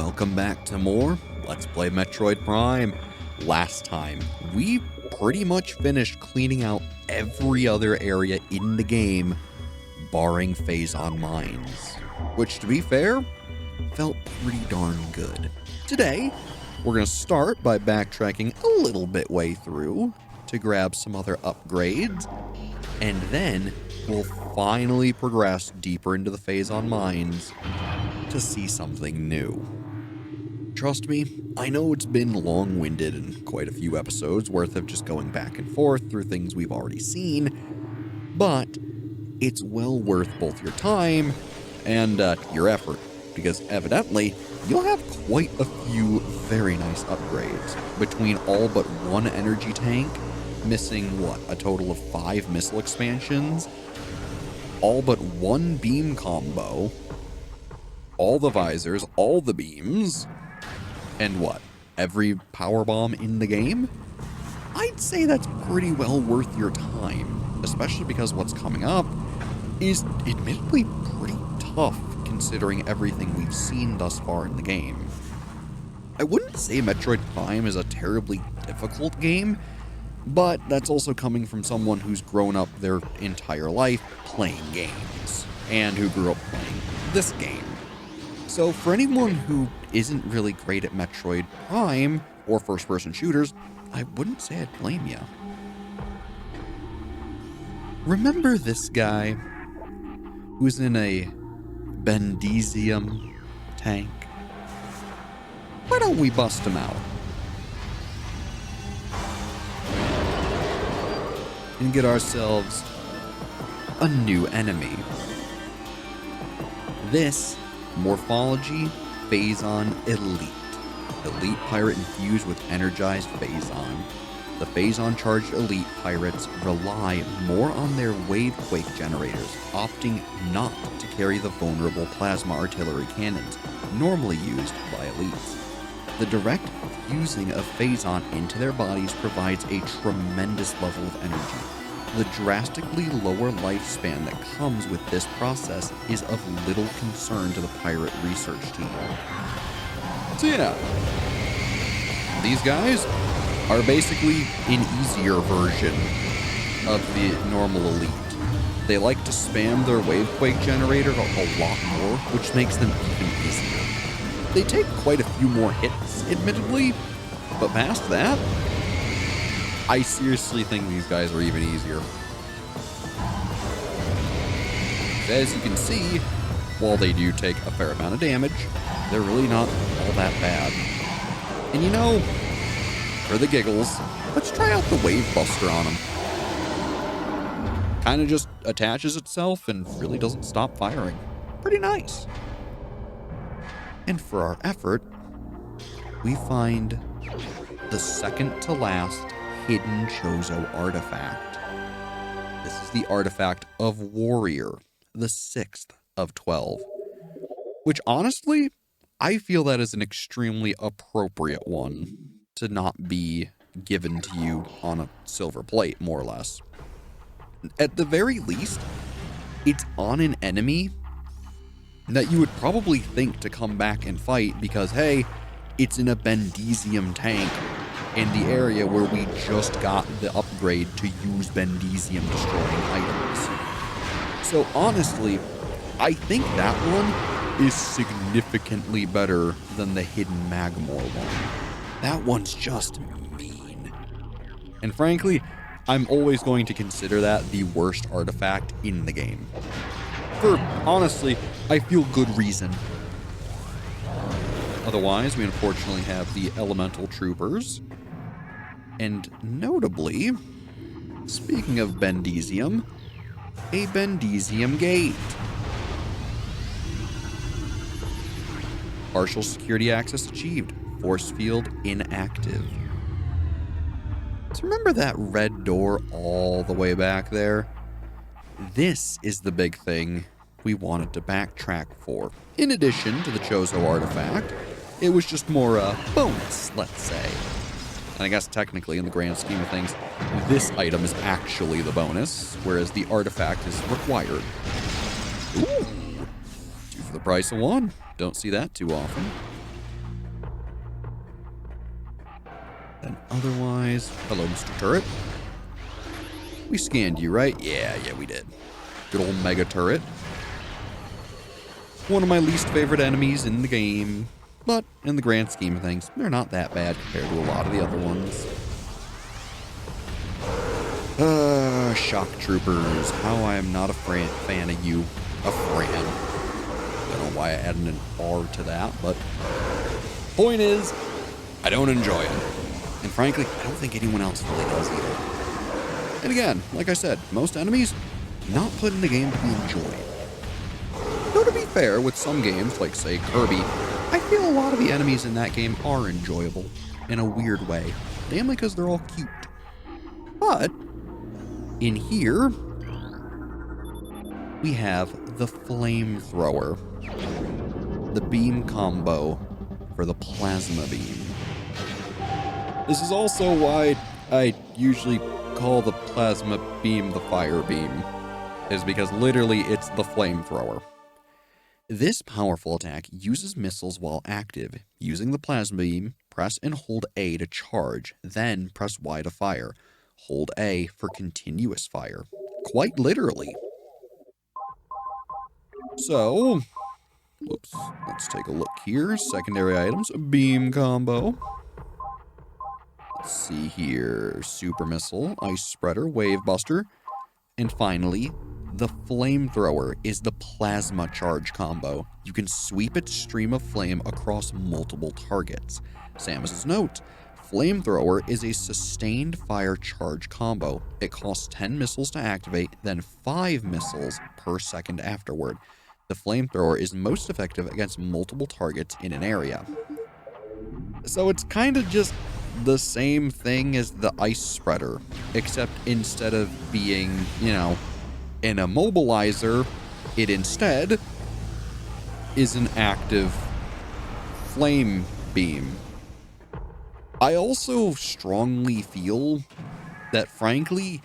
welcome back to more Let's Play Metroid Prime. Last time, we pretty much finished cleaning out every other area in the game, barring Phazon mines, which, to be fair, felt pretty darn good. Today, we're going to start by backtracking a little bit way through to grab some other upgrades, and then we'll finally progress deeper into the Phazon mines to see something new. Trust me, I know it's been long-winded and quite a few episodes worth of just going back and forth through things we've already seen, but it's well worth both your time and your effort, because evidently you'll have quite a few very nice upgrades between all but one energy tank, missing a total of 5 missile expansions, all but one beam combo, all the visors, all the beams, and every power bomb in the game? I'd say that's pretty well worth your time, especially because what's coming up is admittedly pretty tough considering everything we've seen thus far in the game. I wouldn't say Metroid Prime is a terribly difficult game, but that's also coming from someone who's grown up their entire life playing games, and who grew up playing this game. So for anyone who isn't really great at Metroid Prime or first-person shooters, I wouldn't say I'd blame you. Remember this guy who's in a Bendesium tank? Why don't we bust him out and get ourselves a new enemy? This Morphology Phazon Elite. Elite pirate infused with energized Phazon. The Phazon charged elite pirates rely more on their wavequake generators, opting not to carry the vulnerable plasma artillery cannons normally used by elites. The direct fusing of Phazon into their bodies provides a tremendous level of energy. The drastically lower lifespan that comes with this process is of little concern to the pirate research team. So yeah, these guys are basically an easier version of the normal elite. They like to spam their wavequake generator a lot more, which makes them even easier. They take quite a few more hits, admittedly, but past that, I seriously think these guys are even easier. As you can see, while they do take a fair amount of damage, they're really not all that bad. And you know, for the giggles, let's try out the Wave Buster on them. Kinda just attaches itself and really doesn't stop firing. Pretty nice. And for our effort, we find the second to last hidden Chozo artifact. This is the artifact of Warrior, the 6th of 12, which honestly, I feel that is an extremely appropriate one to not be given to you on a silver plate, more or less. At the very least, it's on an enemy that you would probably think to come back and fight because, hey, it's in a Bendesium tank in the area where we just got the upgrade to use Bendesium destroying items. So honestly, I think that one is significantly better than the hidden Magmor one. That one's just mean. And frankly, I'm always going to consider that the worst artifact in the game. For, honestly, I feel good reason. Otherwise, we unfortunately have the Elemental Troopers. And notably, speaking of Bendesium, a Bendesium gate. Partial security access achieved. Force field inactive. So remember that red door all the way back there? This is the big thing we wanted to backtrack for. In addition to the Chozo artifact, it was just more a bonus, let's say. And I guess technically, in the grand scheme of things, this item is actually the bonus, whereas the artifact is required. Ooh, 2 for the price of 1. Don't see that too often. And otherwise, hello, Mr. Turret. We scanned you, right? Yeah, we did. Good old Mega Turret. One of my least favorite enemies in the game, but in the grand scheme of things, they're not that bad compared to a lot of the other ones. Shock Troopers. How I am not a fan of you. A Fran. Don't know why I added an R to that, but point is, I don't enjoy it. And frankly, I don't think anyone else really does either. And again, like I said, most enemies, not put in the game to be enjoyed. Though to be fair, with some games, like say Kirby, I feel a lot of the enemies in that game are enjoyable in a weird way. Namely because they're all cute. But in here, we have the Flamethrower. The beam combo for the Plasma Beam. This is also why I usually call the Plasma Beam the Fire Beam, is because literally it's the Flamethrower. This powerful attack uses missiles while active. Using the Plasma Beam, press and hold A to charge, then press Y to fire. Hold A for continuous fire. Quite literally. So, whoops, let's take a look here. Secondary items, beam combo. Let's see here. Super Missile, Ice Spreader, Wave Buster. And finally, the Flamethrower is the Plasma Charge combo. You can sweep its stream of flame across multiple targets. Samus's note, Flamethrower is a sustained fire charge combo. It costs 10 missiles to activate, then 5 missiles per second afterward. The Flamethrower is most effective against multiple targets in an area. So it's kind of just the same thing as the Ice Spreader, except instead of being, an immobilizer, it instead is an active flame beam. I also strongly feel that, frankly,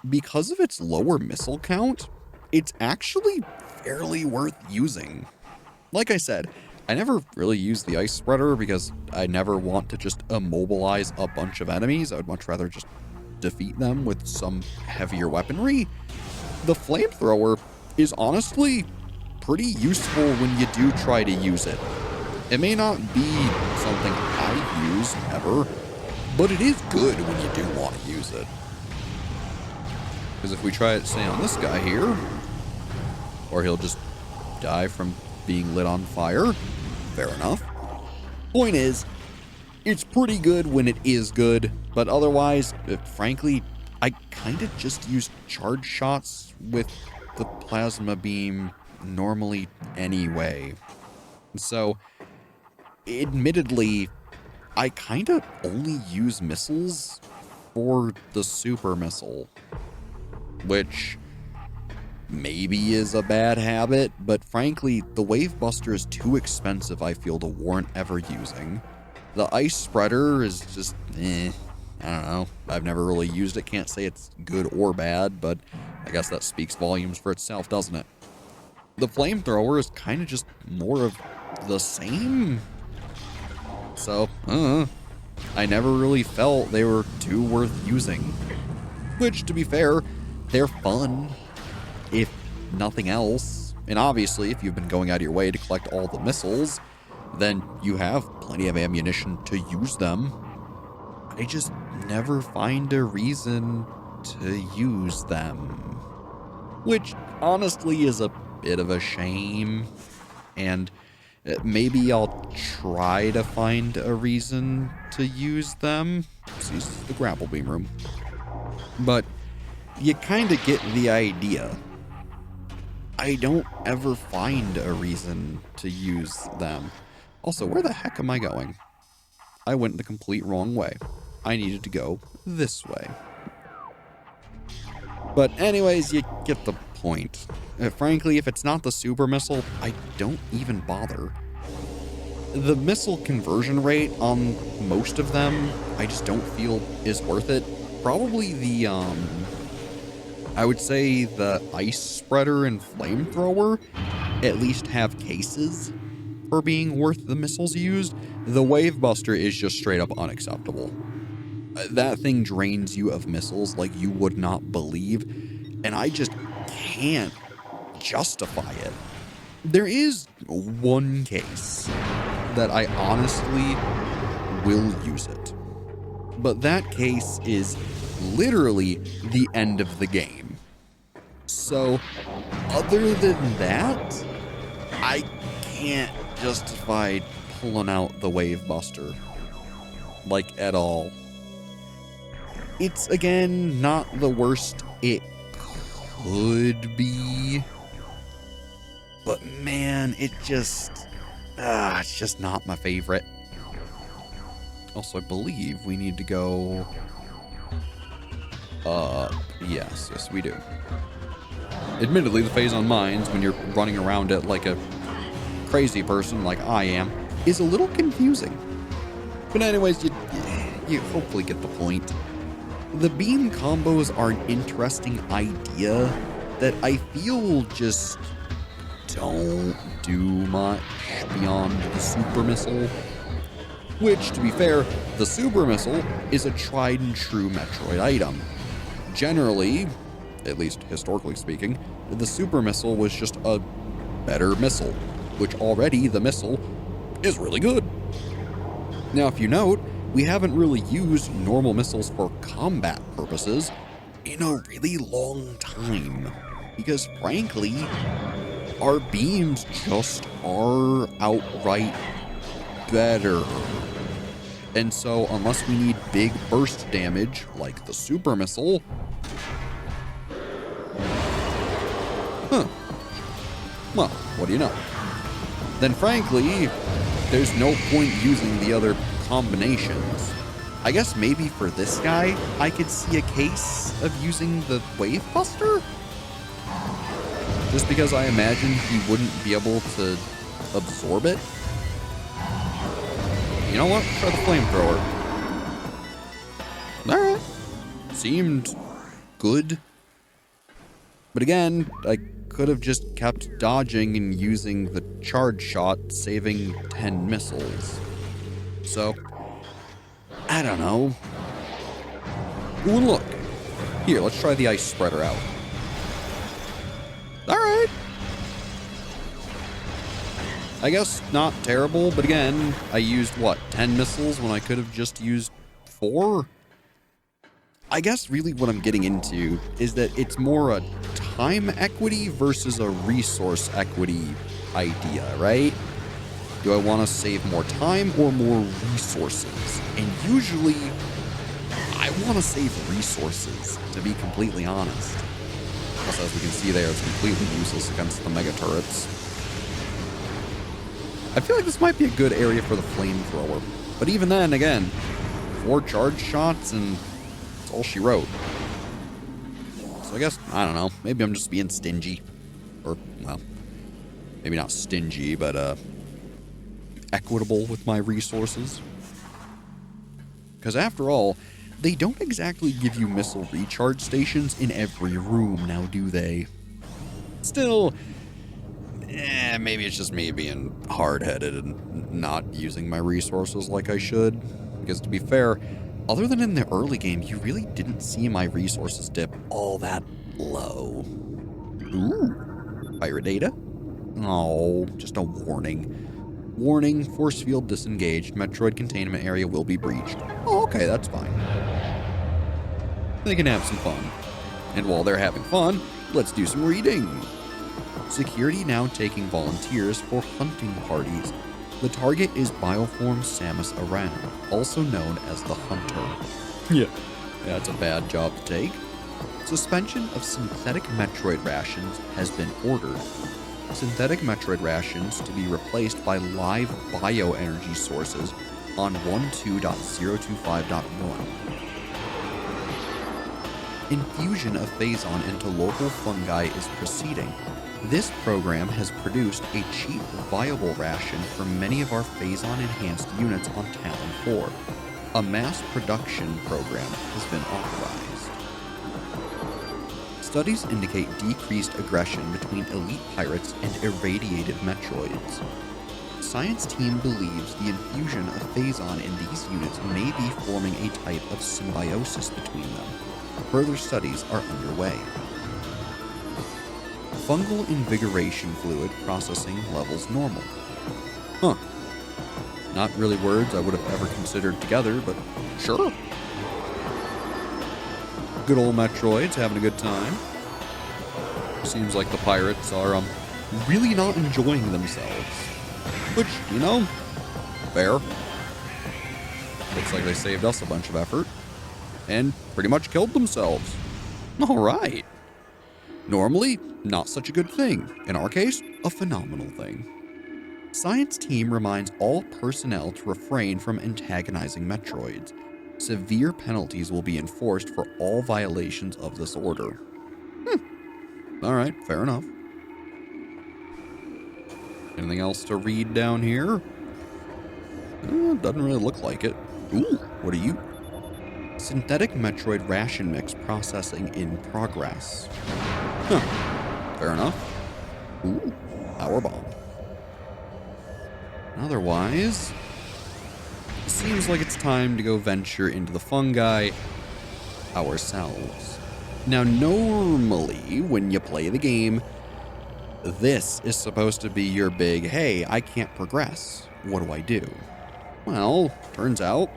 because of its lower missile count, it's actually fairly worth using. Like I said, I never really use the Ice Spreader because I never want to just immobilize a bunch of enemies. I would much rather just defeat them with some heavier weaponry. The Flamethrower is honestly pretty useful when you do try to use it. It may not be something I use ever, but it is good when you do want to use it. Because if we try it, say, on this guy here, or he'll just die from being lit on fire, fair enough. Point is, it's pretty good when it is good, but otherwise, frankly, I kind of just use charge shots with the Plasma Beam normally anyway. So, admittedly, I kind of only use missiles for the Super Missile, which maybe is a bad habit, but frankly, the Wave Buster is too expensive, I feel, to warrant ever using. The Ice Spreader is just, I don't know. I've never really used it. Can't say it's good or bad, but I guess that speaks volumes for itself, doesn't it? The Flamethrower is kind of just more of the same. So, I never really felt they were too worth using. Which, to be fair, they're fun, if nothing else. And obviously, if you've been going out of your way to collect all the missiles, then you have plenty of ammunition to use them. I just never find a reason to use them. Which, honestly, is a bit of a shame. And maybe I'll try to find a reason to use them. See, this is the grapple beam room. But you kind of get the idea. I don't ever find a reason to use them. Also, where the heck am I going? I went the complete wrong way. I needed to go this way. But anyways, you get the point. Frankly, if it's not the Super Missile, I don't even bother. The missile conversion rate on most of them, I just don't feel is worth it. Probably the, I would say the Ice Spreader and Flamethrower at least have cases for being worth the missiles used. The Wave Buster is just straight up unacceptable. That thing drains you of missiles like you would not believe, and I just can't justify it. There is one case that I honestly will use it, but that case is literally the end of the game. So, other than that, I can't justify pulling out the Wave Buster, like, at all. It's, again, not the worst it could be, but man, it's just not my favorite. Also, I believe we need to go, yes, we do. Admittedly, the Phazon Mines, when you're running around it like a crazy person like I am, is a little confusing. But anyways, you hopefully get the point. The beam combos are an interesting idea that I feel just don't do much beyond the super missile. Which, to be fair, the super missile is a tried and true Metroid item. Generally, at least historically speaking, the super missile was just a better missile, which already the missile is really good. Now, if you note, we haven't really used normal missiles for combat purposes in a really long time, because frankly, our beams just are outright better. And so, unless we need big burst damage, like the super missile, well, what do you know? Then frankly, there's no point using the other combinations. I guess maybe for this guy, I could see a case of using the Wave Buster? Just because I imagine he wouldn't be able to absorb it. You know what? Try the flamethrower. Alright. Seemed good. But again, I could have just kept dodging and using the charge shot, saving 10 missiles. So, I don't know. Ooh, look. Here, let's try the ice spreader out. Alright. I guess not terrible, but again, I used, what, 10 missiles when I could have just used 4? I guess really what I'm getting into is that it's more a time equity versus a resource equity idea, right? Do I want to save more time or more resources? And usually, I want to save resources, to be completely honest. Plus, as we can see there, it's completely useless against the mega turrets. I feel like this might be a good area for the flamethrower. But even then, again, 4 charge shots and that's all she wrote. So I guess, I don't know, maybe I'm just being stingy. Or, well, maybe not stingy, but equitable with my resources. Because after all, they don't exactly give you missile recharge stations in every room, now do they? Still, maybe it's just me being hard-headed and not using my resources like I should. Because to be fair, other than in the early game, you really didn't see my resources dip all that low. Ooh, pirate data? Oh, just a warning. Warning, force field disengaged. Metroid containment area will be breached. Oh, okay, that's fine. They can have some fun. And while they're having fun, let's do some reading. Security now taking volunteers for hunting parties. The target is Bioform Samus Aran, also known as the Hunter. Yeah, that's a bad job to take. Suspension of synthetic Metroid rations has been ordered. Synthetic Metroid rations to be replaced by live bioenergy sources on 12.025.1. Infusion of Phazon into local fungi is proceeding. This program has produced a cheap, viable ration for many of our Phazon-enhanced units on Talon 4. A mass production program has been authorized. Studies indicate decreased aggression between elite pirates and irradiated Metroids. Science team believes the infusion of Phazon in these units may be forming a type of symbiosis between them. Further studies are underway. Fungal invigoration fluid processing levels normal. Huh. Not really words I would have ever considered together, but sure. Good old Metroid's having a good time. Seems like the pirates are really not enjoying themselves. Which, you know, fair. Looks like they saved us a bunch of effort. And pretty much killed themselves. Alright. Normally, not such a good thing. In our case, a phenomenal thing. Science team reminds all personnel to refrain from antagonizing Metroids. Severe penalties will be enforced for all violations of this order. Alright, fair enough. Anything else to read down here? Doesn't really look like it. Ooh, what are you? Synthetic Metroid ration mix processing in progress. Huh. Fair enough. Ooh, power bomb. Otherwise, it seems like it's time to go venture into the fungi ourselves. Now, normally, when you play the game, this is supposed to be your big, hey, I can't progress. What do I do? Well, turns out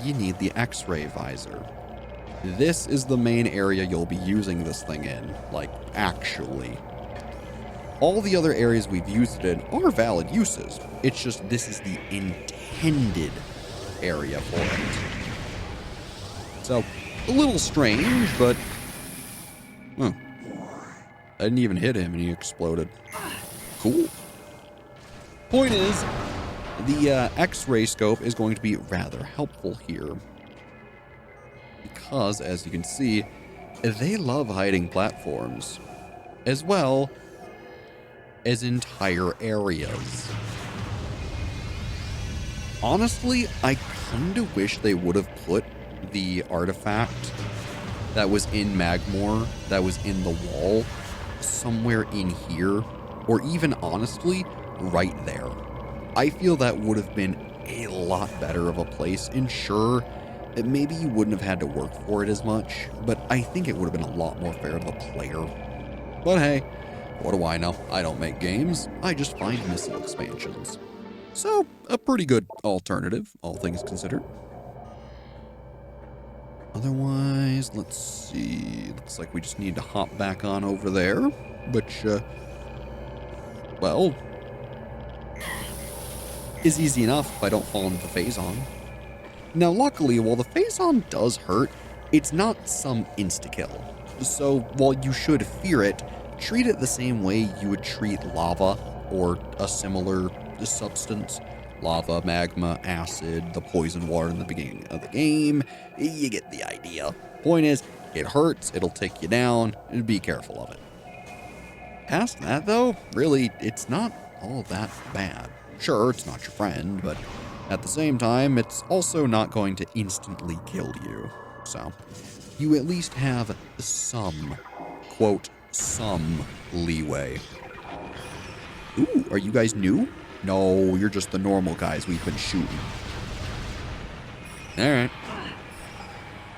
you need the X-ray visor. This is the main area you'll be using this thing in, like, actually. All the other areas we've used it in are valid uses. It's just this is the intended area for it. So, a little strange, but... Huh. I didn't even hit him and he exploded. Cool. Point is, the X-ray scope is going to be rather helpful here. Because, as you can see, they love hiding platforms. As well as entire areas. Honestly, I kind of wish they would have put the artifact that was in Magmore, that was in the wall, somewhere in here, or even honestly, right there. I feel that would have been a lot better of a place, and sure, maybe you wouldn't have had to work for it as much, but I think it would have been a lot more fair to the player. But hey, what do I know? I don't make games, I just find missile expansions. So, a pretty good alternative, all things considered. Otherwise, let's see. Looks like we just need to hop back on over there, which, well, is easy enough if I don't fall into the Phazon. Now, luckily, while the Phazon does hurt, it's not some insta-kill. So, while you should fear it, treat it the same way you would treat lava or a similar substance. Lava, magma, acid, the poison water in the beginning of the game. You get the idea. Point is, it hurts, it'll take you down, and be careful of it. Past that, though, really, it's not all that bad. Sure, it's not your friend, but at the same time, it's also not going to instantly kill you. So, you at least have some, quote, some leeway. Ooh, are you guys new? No, you're just the normal guys we've been shooting. Alright.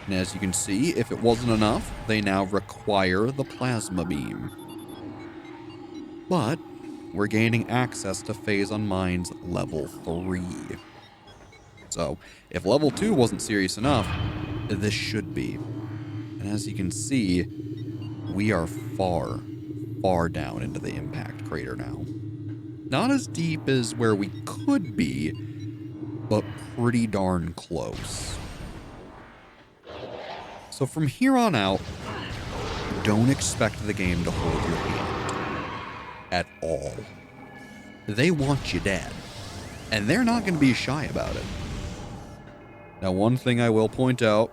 And as you can see, if it wasn't enough, they now require the plasma beam. But we're gaining access to Phazon Mines level 3. So, if level 2 wasn't serious enough, this should be. And as you can see, we are far, far down into the impact crater now. Not as deep as where we could be, but pretty darn close. So from here on out, don't expect the game to hold your hand. At all. They want you dead. And they're not going to be shy about it. Now, one thing I will point out,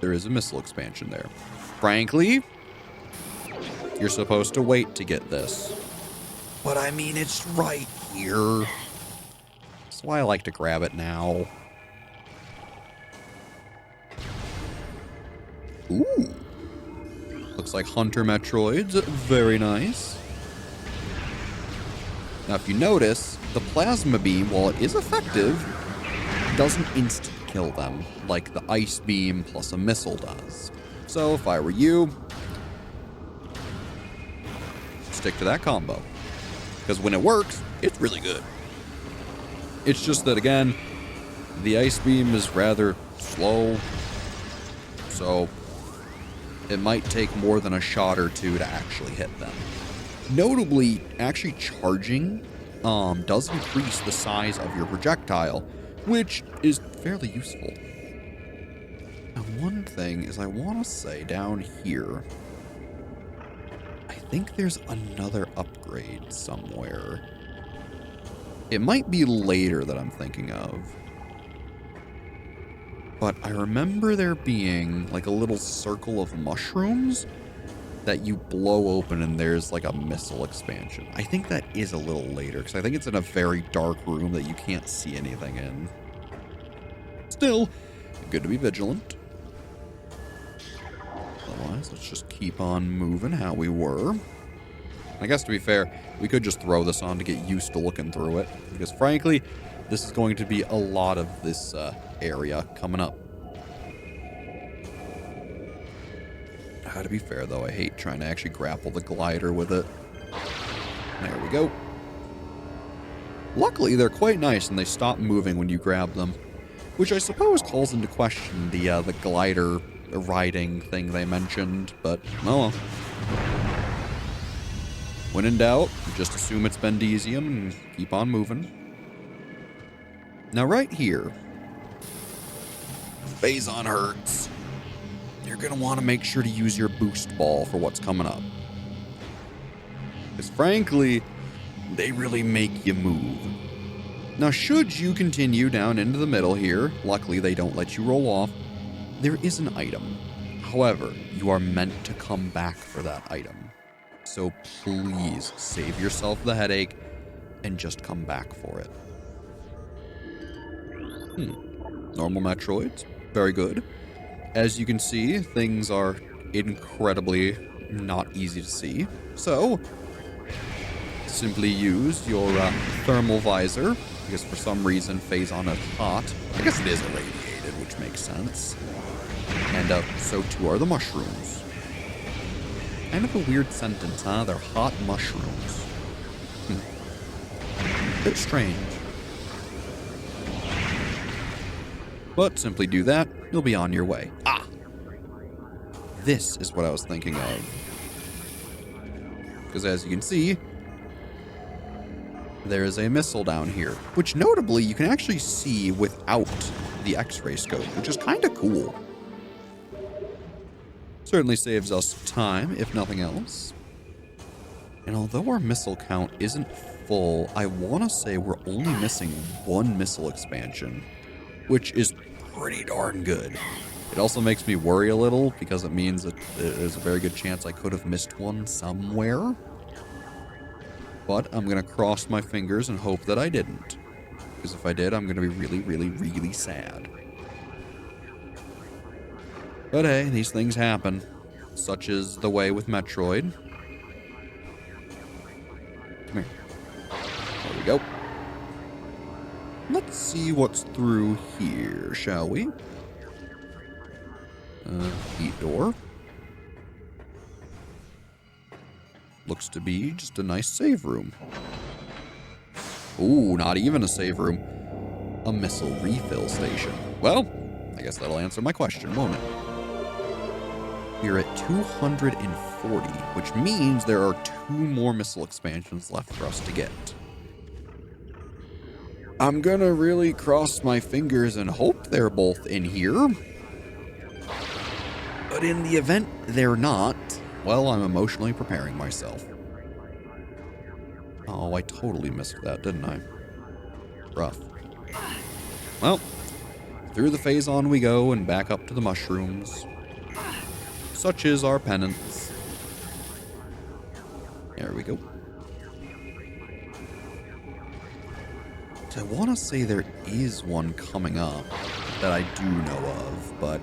there is a missile expansion there. Frankly, you're supposed to wait to get this. But I mean, it's right here. That's why I like to grab it now. Ooh. Looks like Hunter Metroids. Very nice. Now, if you notice, the plasma beam, while it is effective, doesn't instant kill them like the ice beam plus a missile does. So if I were you, stick to that combo. Because when it works, it's really good. It's just that, again, the ice beam is rather slow, so it might take more than a shot or two to actually hit them. Notably, actually charging does increase the size of your projectile, which is fairly useful. Now, one thing is I want to say down here, I think there's another upgrade somewhere. It might be later that I'm thinking of. But I remember there being like a little circle of mushrooms that you blow open and there's like a missile expansion. I think that is a little later because I think it's in a very dark room that you can't see anything in. Still, good to be vigilant. Otherwise, let's just keep on moving how we were. I guess to be fair, we could just throw this on to get used to looking through it. Because frankly, this is going to be a lot of this area coming up. To be fair, though, I hate trying to actually grapple the glider with it. There we go. Luckily, they're quite nice and they stop moving when you grab them. Which I suppose calls into question the glider riding thing they mentioned, but oh well. When in doubt, just assume it's Bendesium and keep on moving. Now right here, Phazon herds. You're going to want to make sure to use your boost ball for what's coming up. Because frankly, they really make you move. Now should you continue down into the middle here, luckily they don't let you roll off, there is an item. However, you are meant to come back for that item. So please save yourself the headache and just come back for it. Normal Metroids, very good. As you can see, things are incredibly not easy to see. So, simply use your thermal visor, because for some reason Phazon is hot. I guess it is irradiated, which makes sense. And so too are the mushrooms. Kind of a weird sentence, huh? They're hot mushrooms. Bit strange. But simply do that, you'll be on your way. Ah! This is what I was thinking of. Because as you can see, there is a missile down here, which notably you can actually see without the X-ray scope, which is kind of cool. Certainly saves us time, if nothing else. And although our missile count isn't full, I want to say we're only missing one missile expansion, which is pretty darn good. It also makes me worry a little because it means that there's a very good chance I could have missed one somewhere. But I'm going to cross my fingers and hope that I didn't. Because if I did, I'm going to be really, really, really sad. But hey, these things happen. Such is the way with Metroid. Come here. There we go. Let's see what's through here, shall we? Heat door. Looks to be just a nice save room. Ooh, not even a save room. A missile refill station. Well, I guess that'll answer my question, won't it? We're at 240, which means there are 2 more missile expansions left for us to get. I'm gonna really cross my fingers and hope they're both in here. But in the event they're not, well, I'm emotionally preparing myself. Oh, I totally missed that, didn't I? Rough. Well, through the Phazon we go and back up to the mushrooms. Such is our penance. There we go. I want to say there is one coming up that I do know of, but,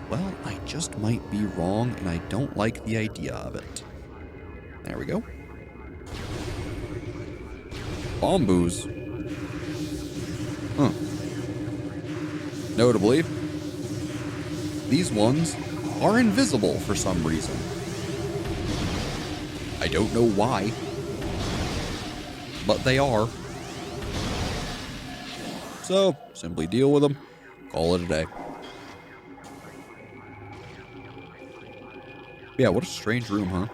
well, I just might be wrong, and I don't like the idea of it. There we go. Bombus. Huh. Notably, these ones are invisible for some reason. I don't know why, but they are. So, simply deal with them, call it a day. Yeah, what a strange room, huh?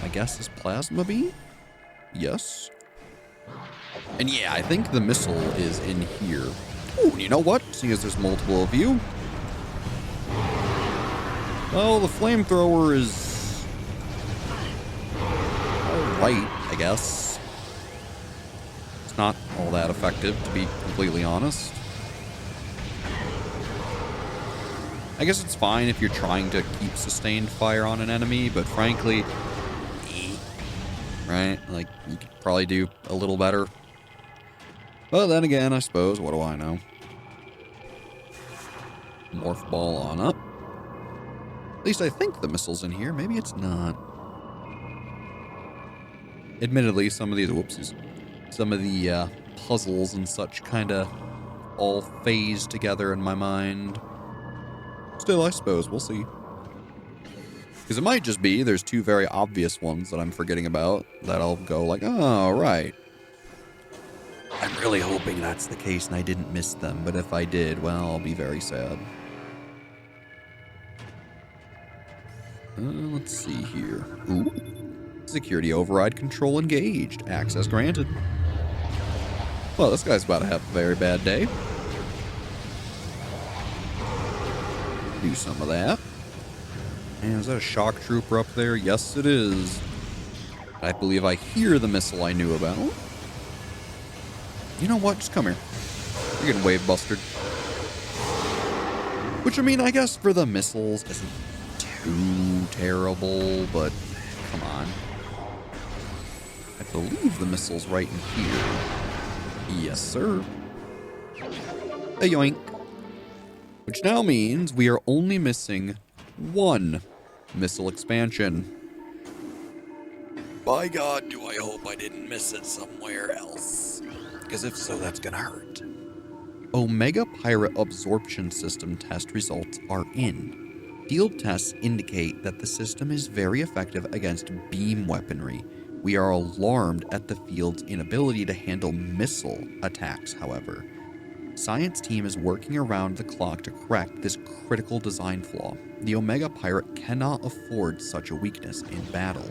I guess this plasma beam? Yes. And yeah, I think the missile is in here. Oh, you know what? Seeing as there's multiple of you. Well, the flamethrower is alright, I guess. It's not all that effective, to be completely honest. I guess it's fine if you're trying to keep sustained fire on an enemy, but frankly, right? Like, you could probably do a little better. But then again, I suppose, what do I know? Morph ball on up. At least I think the missile's in here. Maybe it's not. Admittedly, some of these, whoopsies, some of the puzzles and such kind of all phase together in my mind. Still, I suppose, we'll see. Because it might just be there's two very obvious ones that I'm forgetting about that I'll go like, oh, right. I'm really hoping that's the case and I didn't miss them, but if I did, well, I'll be very sad. Let's see here. Ooh. Security override control engaged. Access granted. Well, this guy's about to have a very bad day. Do some of that. And is that a shock trooper up there? Yes, it is. I believe I hear the missile I knew about. You know what? Just come here. You're getting wave bustered. Which, I mean, I guess for the missiles isn't too terrible, but come on. I believe the missile's right in here. Yes, sir. A yoink. Which now means we are only missing one missile expansion. By God, do I hope I didn't miss it somewhere else. Because if so, that's gonna hurt. Omega Pirate Absorption System test results are in. Field tests indicate that the system is very effective against beam weaponry. We are alarmed at the field's inability to handle missile attacks, however. Science team is working around the clock to correct this critical design flaw. The Omega Pirate cannot afford such a weakness in battle.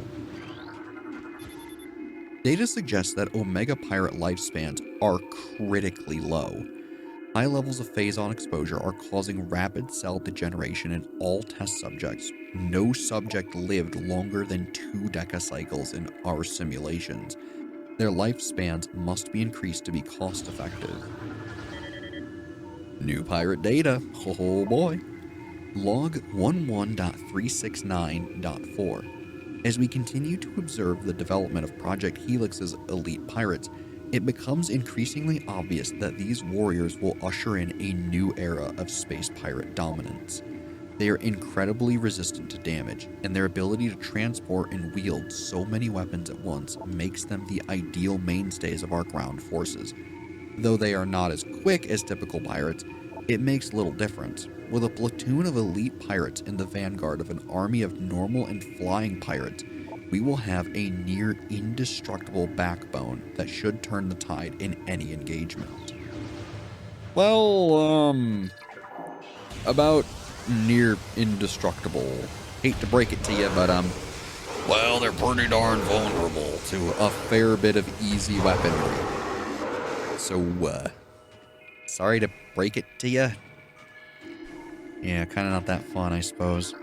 Data suggests that Omega Pirate lifespans are critically low. High levels of Phazon exposure are causing rapid cell degeneration in all test subjects. No subject lived longer than 2 decacycles in our simulations. Their lifespans must be increased to be cost effective. New pirate data. Oh boy. Log 11.369.4. As we continue to observe the development of Project Helix's elite pirates, it becomes increasingly obvious that these warriors will usher in a new era of space pirate dominance. They are incredibly resistant to damage, and their ability to transport and wield so many weapons at once makes them the ideal mainstays of our ground forces. Though they are not as quick as typical pirates, it makes little difference. With a platoon of elite pirates in the vanguard of an army of normal and flying pirates, we will have a near indestructible backbone that should turn the tide in any engagement. Well, about near indestructible. Hate to break it to you, but, well, they're pretty darn vulnerable to a fair bit of easy weaponry. So, sorry to break it to you. Yeah, kind of not that fun, I suppose.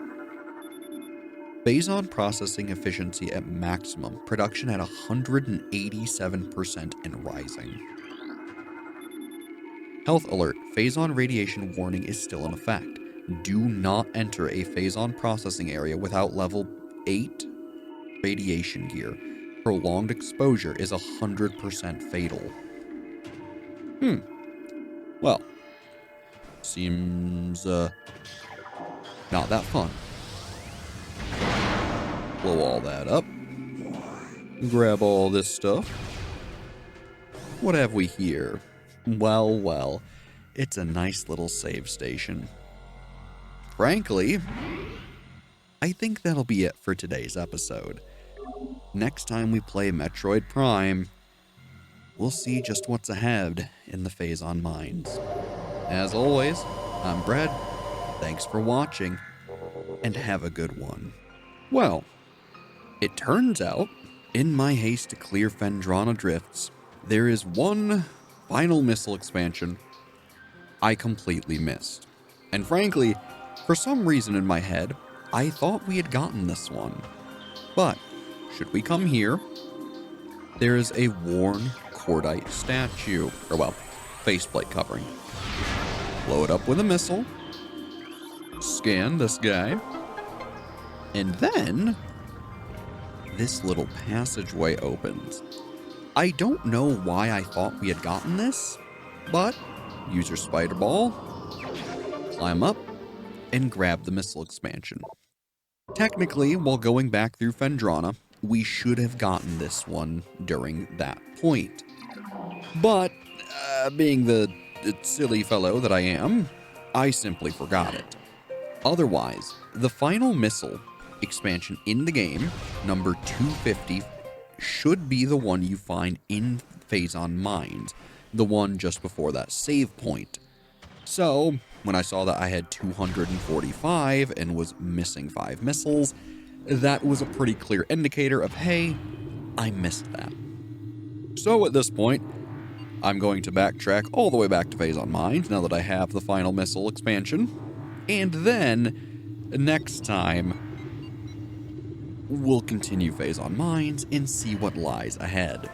Phazon processing efficiency at maximum, production at 187% and rising. Health alert, Phazon radiation warning is still in effect. Do not enter a Phazon processing area without level 8 radiation gear. Prolonged exposure is 100% fatal. Well, seems, not that fun. blow all that up. Grab all this stuff. What have we here? Well, well, it's a nice little save station. Frankly, I think that'll be it for today's episode. Next time we play Metroid Prime, we'll see just what's ahead in the Phazon Mines. As always, I'm Brad. Thanks for watching, and have a good one. Well, it turns out, in my haste to clear Phendrana Drifts, there is one final missile expansion I completely missed. And frankly, for some reason in my head, I thought we had gotten this one. But, should we come here, there is a worn cordite statue, or well, faceplate covering. Blow it up with a missile, scan this guy, and then this little passageway opens. I don't know why I thought we had gotten this, but use your spider ball, climb up, and grab the missile expansion. Technically, while going back through Phendrana, we should have gotten this one during that point. But, being the silly fellow that I am, I simply forgot it. Otherwise, the final missile expansion in the game, number 250, should be the one you find in Phazon Mines, the one just before that save point. So, when I saw that I had 245 and was missing 5 missiles, that was a pretty clear indicator of, hey, I missed that. So at this point, I'm going to backtrack all the way back to Phazon Mines now that I have the final missile expansion. And then, next time, we'll continue Phazon Mines and see what lies ahead.